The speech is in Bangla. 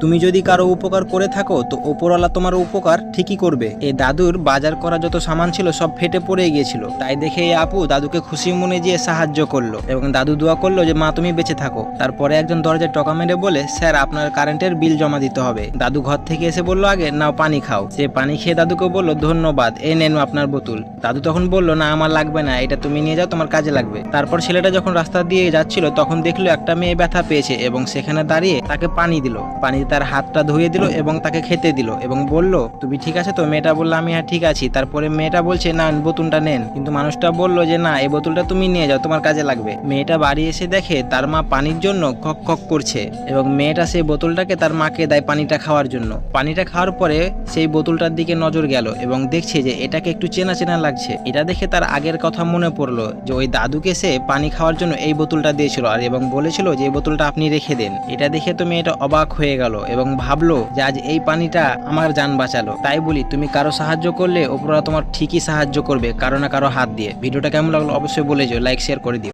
তুমি যদি কারো উপকার করে থাকো তো ওপরওয়ালা তোমার উপকার ঠিকই করবে। এই দাদুর বাজার করা যত সামান ছিল সব ফেটে পড়ে গিয়েছিল, তাই দেখে এই আপু দাদুকে খুশি মনে দিয়ে সাহায্য করলো এবং দাদু দোয়া করলো যে মা তুমি বেঁচে থাকো। তারপরে একজন দরজায় টকা মেরে বলে, স্যার আপনার কারেন্টের বিল জমা দিতে হবে। দাদু ঘর থেকে এসে বললো, আগে নাও পানি খাও। সে পানি খেয়ে দাদুকে বললো, ধন্যবাদ, এই নেন আপনার বোতল। দাদু তখন বললো, না আমার লাগবে না, এটা তুমি নিয়ে যাও, তোমার কাজে লাগবে। তারপর ছেলেটা যখন রাস্তা দিয়ে যাচ্ছিল তখন দেখলো একটা মেয়ে ব্যথা পেয়েছে এবং সেখানে দাঁড়িয়ে তাকে পানি দিল। পানি তার হাতটা ধুয়ে দিল এবং তাকে খেতে দিল এবং বলল, তুমি ঠিক আছে তো? মেয়েটা বললো, আমি হ্যাঁ ঠিক আছি। তারপরে মেয়েটা বলছে, না বোতলটা নেন, কিন্তু মানুষটা বললো যে না, এই বোতলটা তুমি নিয়ে যাও, তোমার কাজে লাগবে। মেয়েটা বাড়ি এসে দেখে তার মা পানির জন্য খক খক করছে এবং মেয়েটা সেই বোতলটাকে তার মাকে দেয় পানিটা খাওয়ার জন্য। পানিটা খাওয়ার পরে সেই বোতলটার দিকে নজর গেল এবং দেখছে যে এটাকে একটু চেনা চেনা লাগছে। এটা দেখে তার আগের কথা মনে পড়লো যে ওই দাদুকে সে পানি খাওয়ার জন্য এই বোতলটা দিয়েছিল আর এবং বলেছিল যে এই বোতলটা আপনি রেখে দেন। এটা দেখে তো মেয়েটা অবাক হয়ে গেল এবং ভাবলো যে আজ এই পানিটা আমার জান বাঁচালো। তাই বলি, তুমি কারো সাহায্য করলে ওপরওয়ালা তোমার ঠিকই সাহায্য করবে, কারো না কারো হাত দিয়ে। ভিডিওটা কেমন লাগলো অবশ্যই বলে যাও, লাইক শেয়ার করে দিও।